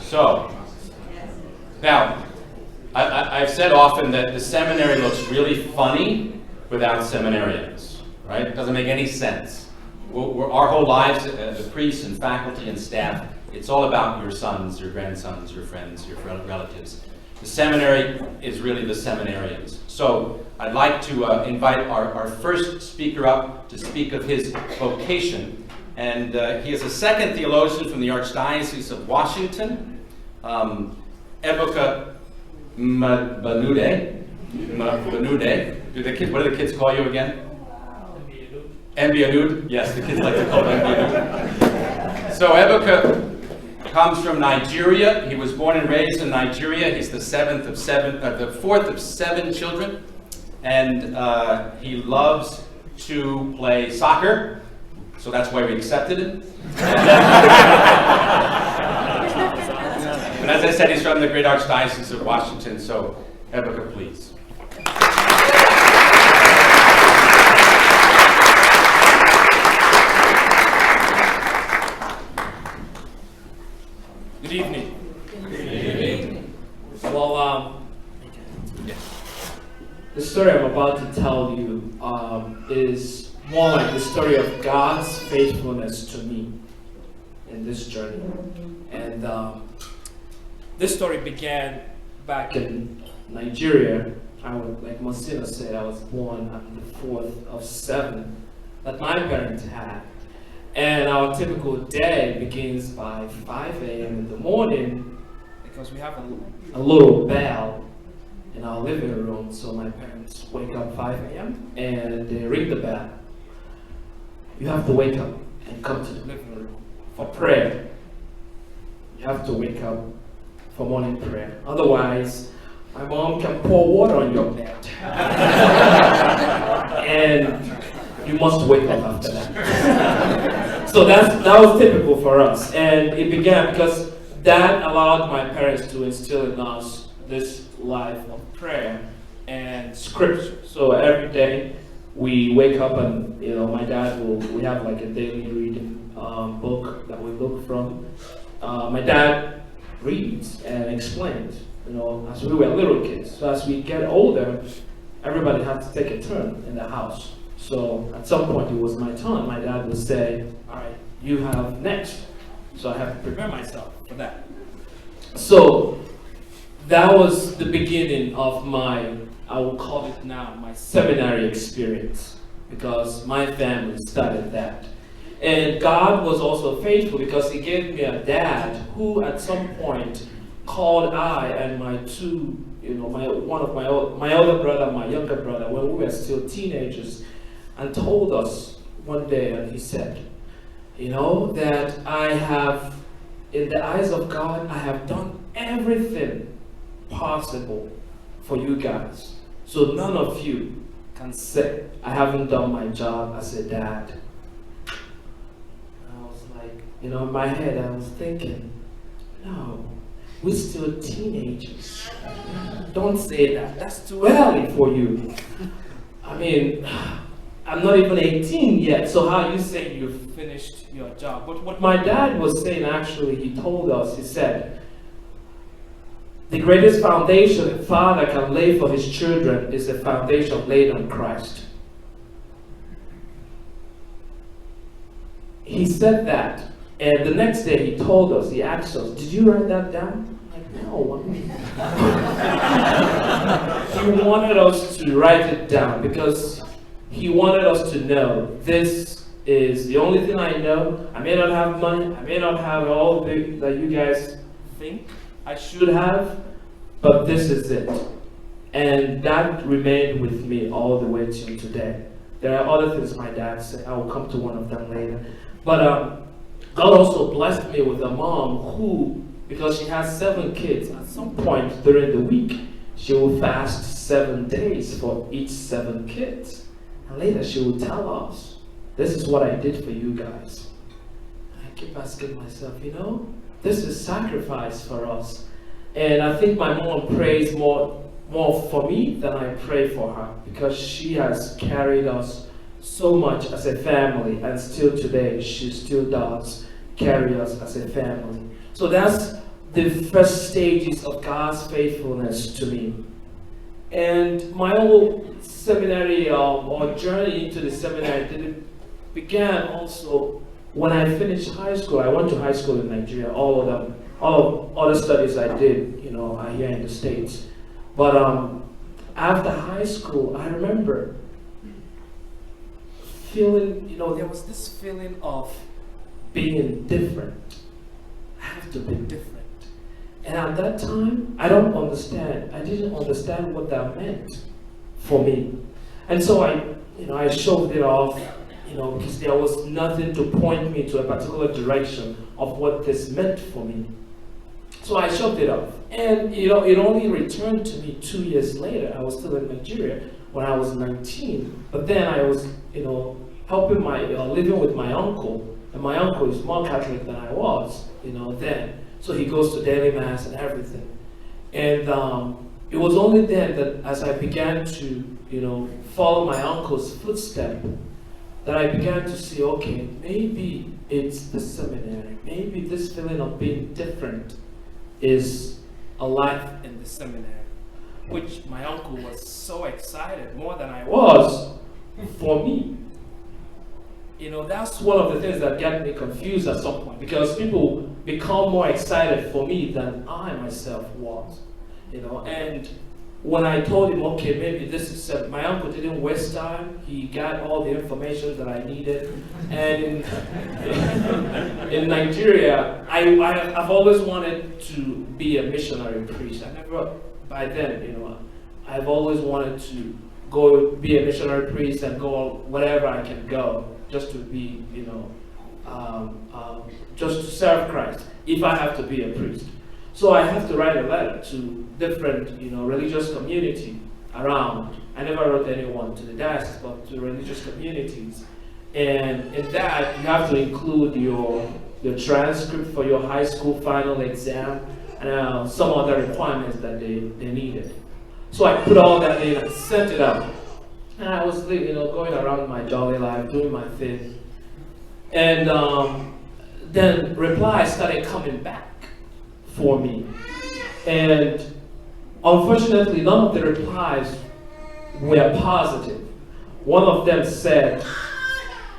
So, now, I've said often that the seminary looks really funny without seminarians, right? It doesn't make any sense. Our whole lives, the priests and faculty and staff, it's all about your sons, your grandsons, your friends, your relatives. The seminary is really the seminarians. So I'd like to invite our first speaker up to speak of his vocation. And he is a second theologian from the Archdiocese of Washington, ebuka mbanude. What do the kids call you again? Mbanude. Yes, the kids like to call him Mbanude. So ebuka comes from Nigeria. He was born and raised in Nigeria. He's the fourth of seven children, and he loves to play soccer. So that's why we accepted him. And as I said, he's from the great Archdiocese of Washington. So ebuka, please. Good evening. Good evening. Well, the story I'm about to tell you is more like the story of God's faithfulness to me in this journey. And this story began back in Nigeria. Like Monsignor said, I was born on the fourth of seven that my parents had. And our typical day begins by 5 a.m. in the morning because we have a little bell in our living room. So my parents wake up 5 a.m. and they ring the bell. You have to wake up and come to the living room for prayer. You have to wake up for morning prayer. Otherwise, my mom can pour water on your bed. And you must wake up after that. So that was typical for us. And it began because that allowed my parents to instill in us this life of prayer and scripture. So every day we wake up and, my dad we have like a daily reading book that we look from. My dad reads and explains, as we were little kids. So as we get older, everybody had to take a turn in the house. So at some point it was my turn. My dad would say, all right, you have next. So I have to prepare myself for that. So that was the beginning of my, I will call it now, my seminary experience, because my family started that. And God was also faithful because he gave me a dad who at some point called I and my two, my older brother, my younger brother, when we were still teenagers, and told us one day, and he said, that I have, in the eyes of God, I have done everything possible for you guys. So none of you can say, I haven't done my job as a dad. And I was like, in my head, I was thinking, no, we're still teenagers. Don't say that. That's too early for you. I mean, I'm not even 18 yet, so how you say you've finished your job? But what my dad was saying, actually, he told us, he said, the greatest foundation a father can lay for his children is a foundation laid on Christ. He said that, and the next day he told us, he asked us, did you write that down? I'm like, no. He wanted us to write it down because he wanted us to know this is the only thing I know. I may not have money. I may not have all that you guys think I should have, but this is it. And that remained with me all the way till today. There are other things my dad said. I will come to one of them later. But God also blessed me with a mom who, because she has 7 kids, at some point during the week, she will fast 7 days for each 7 kids. And later she will tell us, this is what I did for you guys. And I keep asking myself, this is sacrifice for us. And I think my mom prays more for me than I pray for her, because she has carried us so much as a family, and still today she still does carry us as a family. So that's the first stages of God's faithfulness to me. And my whole seminary or journey into the seminary began also when I finished high school. I went to high school in Nigeria, all of other studies I did, here in the States. But after high school, I remember feeling, there was this feeling of being different. I have to be different. And at that time, I didn't understand what that meant for me. And so I shoved it off, because there was nothing to point me to a particular direction of what this meant for me. So I shoved it off. And it only returned to me 2 years later. I was still in Nigeria when I was 19. But then I was, helping living with my uncle. And my uncle is more Catholic than I was, then. So he goes to daily mass and everything. And it was only then that as I began to, follow my uncle's footstep, that I began to see, okay, maybe it's the seminary. Maybe this feeling of being different is a life in the seminary, which my uncle was so excited, more than I was, for me. That's one of the things that got me confused at some point, because people become more excited for me than I myself was, and when I told him, okay, maybe this is, my uncle didn't waste time. He got all the information that I needed. And in Nigeria, I've always wanted to be a missionary priest. By then, I've always wanted to go be a missionary priest and go wherever I can go, just to be, just to serve Christ, if I have to be a priest. So I have to write a letter to different, religious community around. I never wrote anyone to the diocese, but to religious communities. And in that, you have to include your transcript for your high school final exam and some other requirements that they needed. So I put all that in and sent it out. And I was, going around my jolly life, doing my thing. And then replies started coming back for me. And unfortunately, none of the replies were positive. One of them said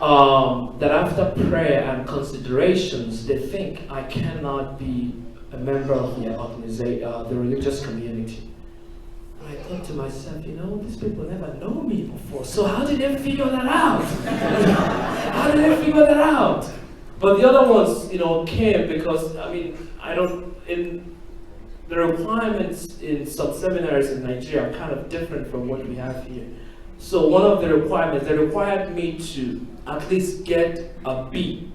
that after prayer and considerations, they think I cannot be a member of their organization, the religious community. I thought to myself, these people never know me before, so how did they figure that out? How did they figure that out? But the other ones, came because, the requirements in some seminaries in Nigeria are kind of different from what we have here. So one of the requirements, they required me to at least get a B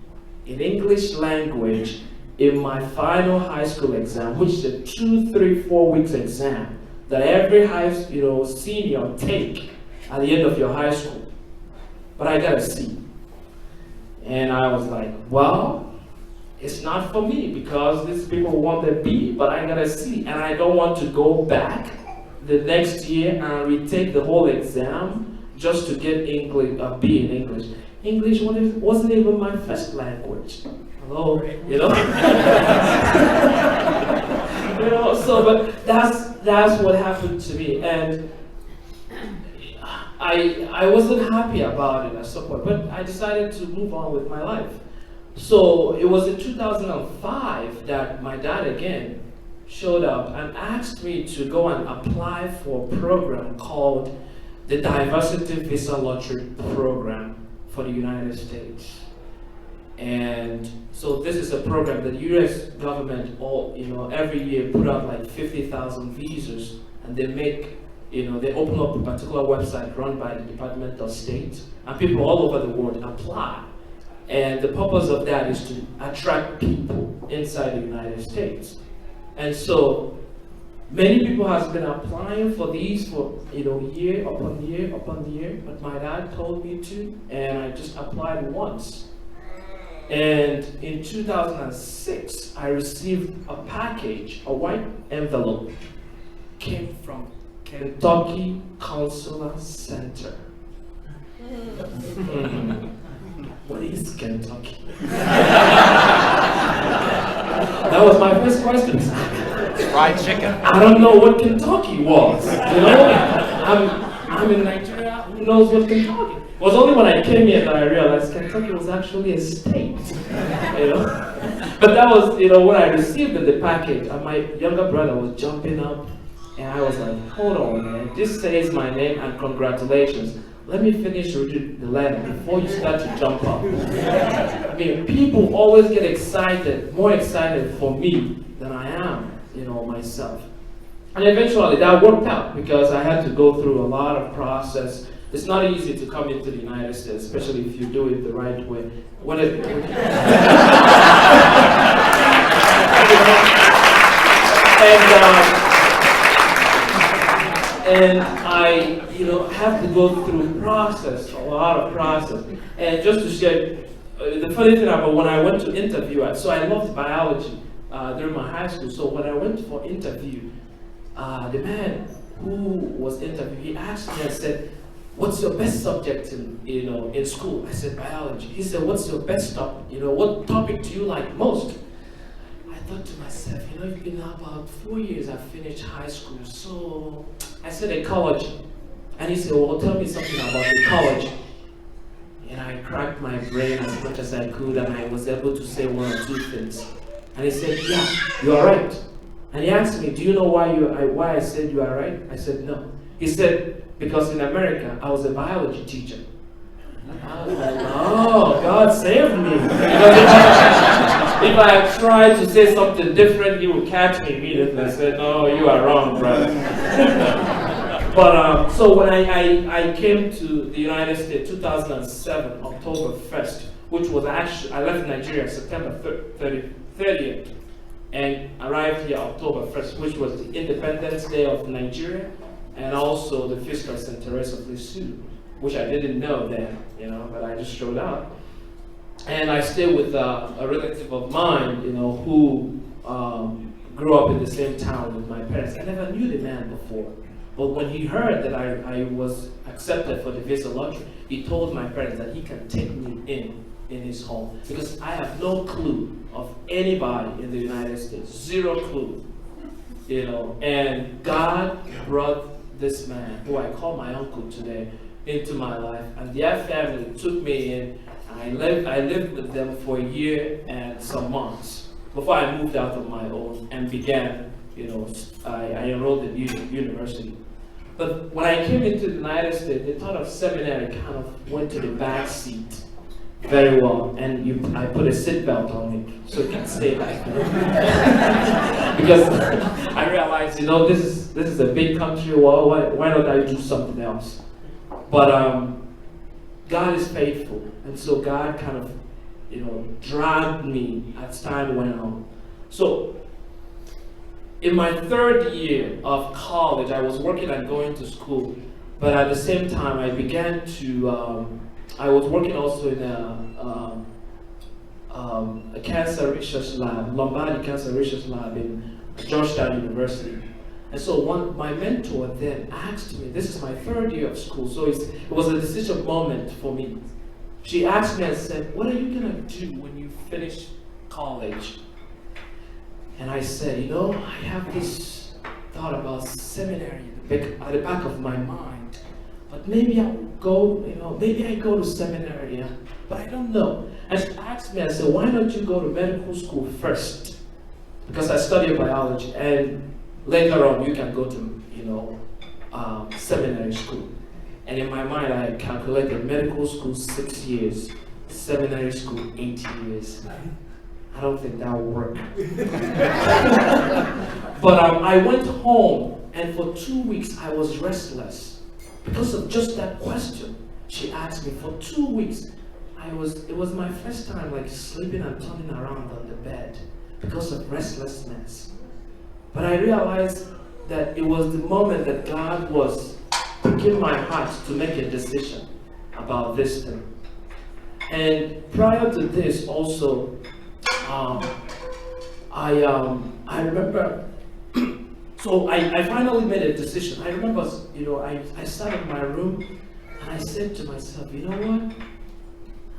in English language in my final high school exam, which is a 2, 3, 4 weeks exam that every senior take at the end of your high school. But I got a C. And I was like, well, it's not for me because these people want a B, but I got a C. And I don't want to go back the next year and retake the whole exam just to get a B in English. English wasn't even my first language. Hello, but that's what happened to me. And I wasn't happy about it at some point, but I decided to move on with my life. So it was in 2005 that my dad again showed up and asked me to go and apply for a program called the Diversity Visa Lottery Program for the United States. And so this is a program that the US government every year put out like 50,000 visas, and they make, they open up a particular website run by the Department of State, and people all over the world apply. And the purpose of that is to attract people inside the United States. And so many people have been applying for these for year upon year upon year, but my dad told me to, and I just applied once. And in 2006, I received a package, a white envelope, came from Kentucky Consular Center. What is Kentucky? That That was my first question. Fried chicken. I don't know what Kentucky was. I'm in Nigeria. Who knows what Kentucky? It was only when I came here that I realized Kentucky was actually a state. But that was, when I received the package, and my younger brother was jumping up, and I was like, hold on, man. This says my name and congratulations. Let me finish reading the letter before you start to jump up. I mean, people always get excited, more excited for me than I am, myself. And eventually that worked out because I had to go through a lot of process. It's not easy to come into the United States, especially if you do it the right way. And I, have to go through process, a lot of process. And just to share, the funny thing about when I went to interview, so I loved biology during my high school. So when I went for interview, the man who was interviewing, he asked me and said, "What's your best subject in school?" I said, "Biology." He said, "What's your best topic? What topic do you like most?" I thought to myself, it's been about 4 years I finished high school, so I said ecology. And he said, "Well, tell me something about ecology." And I cracked my brain as much as I could, and I was able to say one or two things. And he said, "Yeah, you are right." And he asked me, "Do you know why I said you are right?" I said, "No." He said, "Because in America, I was a biology teacher." I was like, "Oh, God saved me." If I had tried to say something different, he would catch me immediately and say, "No, you are wrong, brother." But so when I came to the United States, 2007, October 1st, which was actually, I left Nigeria September 30th, and arrived here October 1st, which was the Independence Day of Nigeria, and also the Feast of St. Teresa of Lisieux, which I didn't know then, but I just showed up. And I stayed with a relative of mine, who grew up in the same town with my parents. I never knew the man before. But when he heard that I was accepted for the visa lottery, he told my parents that he can take me in his home. Because I have no clue of anybody in the United States, zero clue. And God brought this man, who I call my uncle today, into my life. And their family took me in. I lived with them for a year and some months before I moved out on my own and began, I enrolled in university. But when I came into the United States, the thought of seminary kind of went to the back seat very well. And I put a seatbelt on it so it can stay like that. Because I realized, this is a big country. Well, why not I do something else? But God is faithful, and so God kind of, dragged me as time went on. So, in my third year of college, I was working and going to school, but at the same time, I began to. I was working also in a cancer research lab, Lombardi Cancer Research Lab in Georgetown University. And so my mentor then asked me, this is my third year of school, so it was a decision moment for me. She asked me and said, "What are you going to do when you finish college?" And I said, I have this thought about seminary at the back of my mind. But maybe I go to seminary, but I don't know. And she asked me, I said, "Why don't you go to medical school first?" Because I study biology, and later on, you can go to, seminary school. And in my mind, I had calculated medical school 6 years, seminary school 8 years. I don't think that will work. But I went home, and for 2 weeks, I was restless because of just that question she asked me. For 2 weeks, it was my first time sleeping and turning around on the bed because of restlessness. But I realized that it was the moment that God was pricking my heart to make a decision about this thing. And prior to this also, I remember, so I finally made a decision. I remember, I sat in my room and I said to myself, "You know what?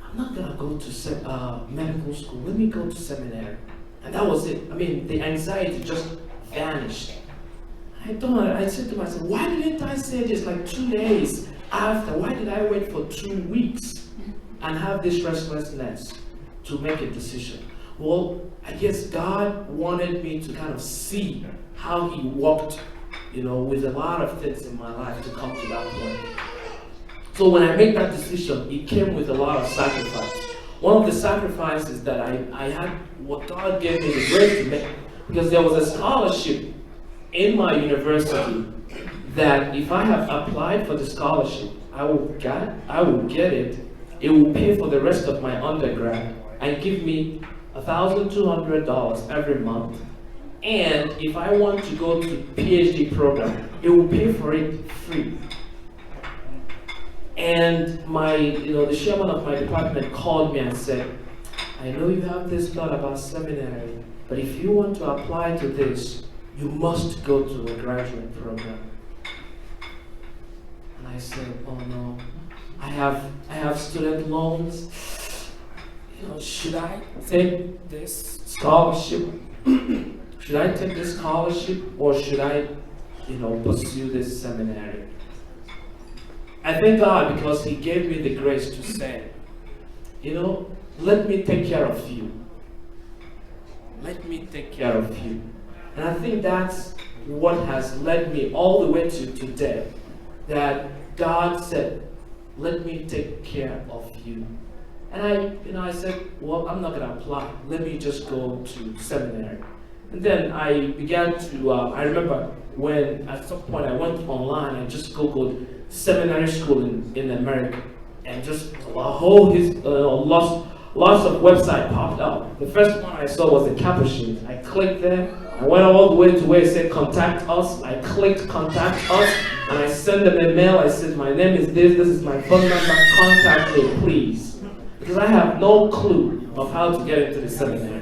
I'm not gonna go to medical school. Let me go to seminary." And that was it. I mean, the anxiety just vanished. I said to myself, why didn't I say this like 2 days after? Why did I wait for 2 weeks and have this restlessness to make a decision? Well, I guess God wanted me to kind of see how He worked, with a lot of things in my life to come to that point. So when I made that decision, it came with a lot of sacrifice. One of the sacrifices that I had, what God gave me the grace to make, because there was a scholarship in my university that if I have applied for the scholarship, I will get it. It will pay for the rest of my undergrad and give me $1,200 every month. And if I want to go to PhD program, it will pay for it free. And the chairman of my department called me and said, I know you have this thought about seminary, but if you want to apply to this, you must go to a graduate program. And I said, oh no, I have student loans. Should I take this scholarship? Should I take this scholarship, or should I, pursue this seminary? I thank God because He gave me the grace to say, let me take care of you. Let me take care of you. And I think that's what has led me all the way to today. That God said, let me take care of you. And I said, well, I'm not going to apply. Let me just go to seminary. And then I began to, I remember when at some point I went online and just Googled seminary school in America. And just a whole lots of websites popped up. The first one I saw was the Capuchin. I clicked there. I went all the way to where it said contact us. I clicked contact us, and I sent them a mail. I said, my name is this is my phone number, contact me please. Because I have no clue of how to get into the seminary.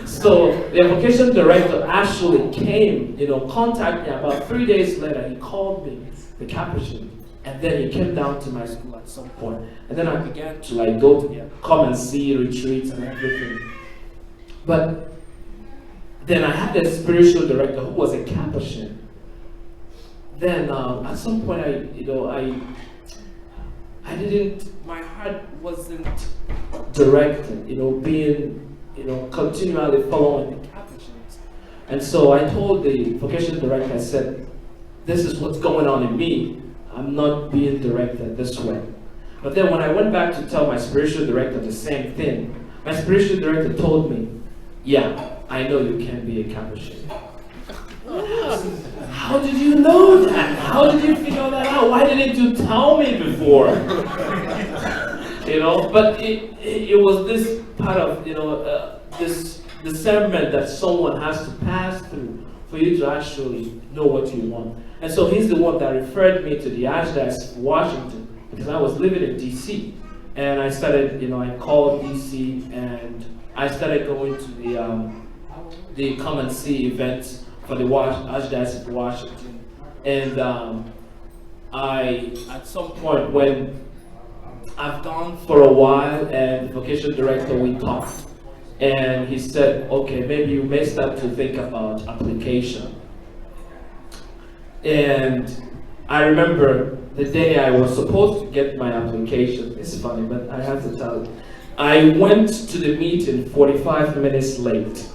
So the vocation director actually came, contacted me about 3 days later. He called me, the Capuchin, and then he came down to my school at some point. And then I began to go to come and see retreats and everything. But then I had a spiritual director who was a Capuchin. Then at some point my heart wasn't directed, being, continually following the Capuchins. And so I told the vocation director, I said, this is what's going on in me. I'm not being directed this way. But then when I went back to tell my spiritual director the same thing, my spiritual director told me, yeah, I know you can't be a Capuchin. How did you know that? How did you figure that out? Why didn't you tell me before? But it was this part of, this discernment that someone has to pass through for you to actually know what you want. And so he's the one that referred me to the Archdiocese of Washington, because I was living in DC. And I started, I called DC, and I started going to the come and see events for the Archdiocese of Washington. And at some point when I've gone for a while, and the vocation director, we talked. And he said, okay, maybe you may start to think about application. And I remember the day I was supposed to get my application. It's funny, but I have to tell you. I went to the meeting 45 minutes late.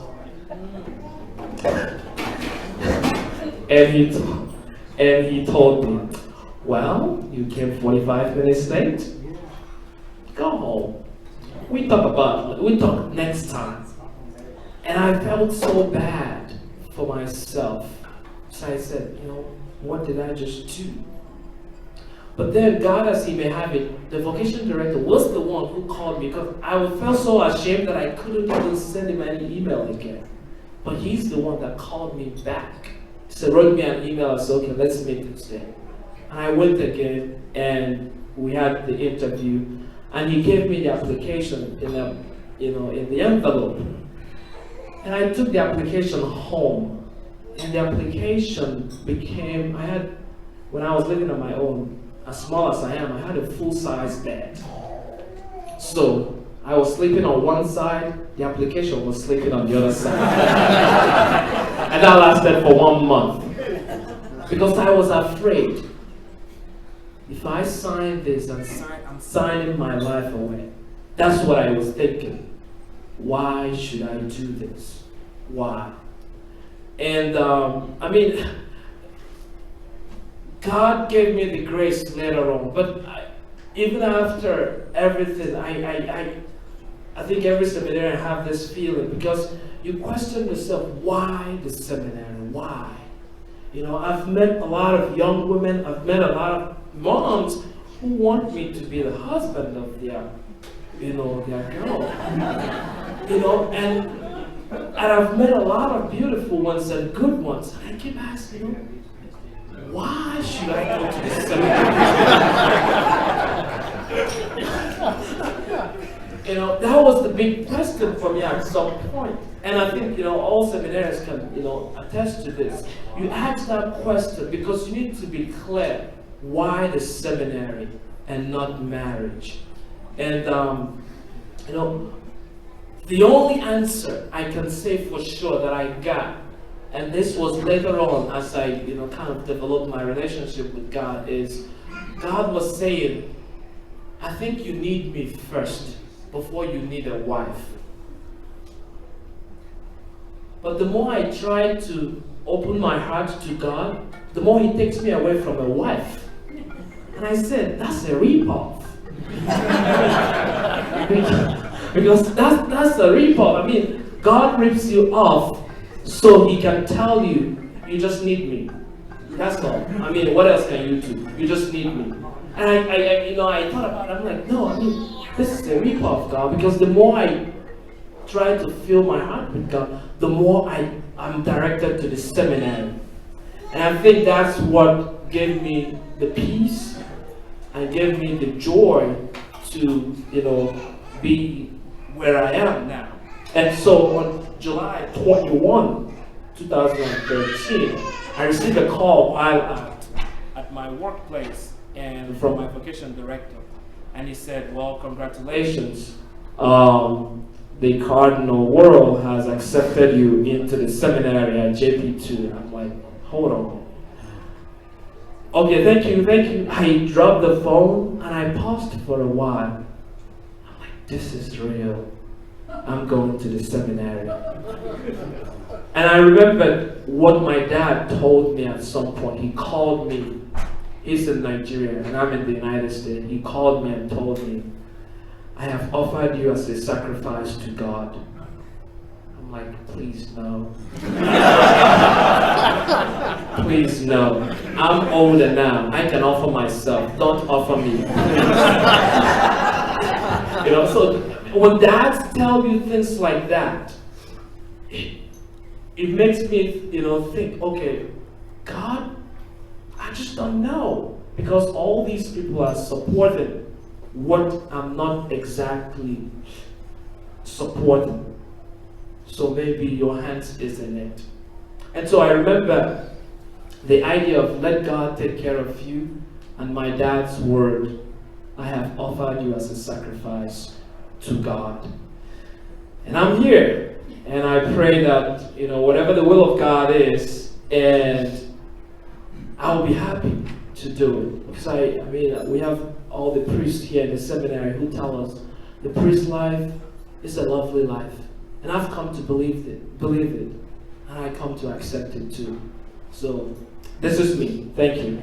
And he told me, well, you came 45 minutes late. Go home. We talk next time. And I felt so bad for myself. So I said, what did I just do? But then God, as He may have it, the vocation director was the one who called me, because I felt so ashamed that I couldn't even send him any email again. But he's the one that called me back. So wrote me an email and said, okay, let's meet this day. And I went again, and we had the interview, and he gave me the application in the envelope. And I took the application home. And the application became, when I was living on my own, as small as I am, I had a full-size bed. So I was sleeping on one side, the application was sleeping on the other side. And that lasted for 1 month. Because I was afraid. If I sign this, I'm signing my life away. That's what I was thinking. Why should I do this? Why? And God gave me the grace later on, but even after everything, I think every seminarian have this feeling, because you question yourself, why the seminary? Why? You know, I've met a lot of young women, I've met a lot of moms who want me to be the husband of their girl. And I've met a lot of beautiful ones and good ones, and I keep asking, why should I go to the seminary? That was the big question for me at some point. And I think, all seminarians can, attest to this. You ask that question because you need to be clear. Why the seminary and not marriage? And, the only answer I can say for sure that I got, and this was later on as I, kind of developed my relationship with God, is God was saying, I think you need me first before you need a wife. But the more I try to open my heart to God, the more He takes me away from a wife. And I said, that's a rip-off. Because that's a rip-off. I mean, God rips you off so He can tell you, you just need me. That's all. I mean, what else can you do? You just need me. And I thought about it. I'm like, no, this is a rip-off, God, because the more I try to fill my heart with God, the more I'm directed to the seminary. And I think that's what gave me the peace and gave me the joy to, be where I am now. And so on July 21, 2013, I received a call while at my workplace and from my vocation director. And he said, well, congratulations. The Cardinal World has accepted you into the seminary at JP2. I'm like, hold on. Okay, thank you. I dropped the phone and I paused for a while. I'm like, this is real. I'm going to the seminary. And I remembered what my dad told me at some point. He called me. He's in Nigeria and I'm in the United States. He called me and told me, I have offered you as a sacrifice to God. I'm like, please no. Please no. I'm older now. I can offer myself. Don't offer me. So when dads tell you things like that, it makes me, think, okay, God, I just don't know. Because all these people are supporting what I'm not exactly supporting. So maybe your hands is in it. And so I remember the idea of let God take care of you, and my dad's word, I have offered you as a sacrifice to God. And I'm here, and I pray that, whatever the will of God is, and I'll be happy to do it. Because we have all the priests here in the seminary who tell us the priest life is a lovely life. And I've come to believe it, and I come to accept it too. So, this is me. Thank you.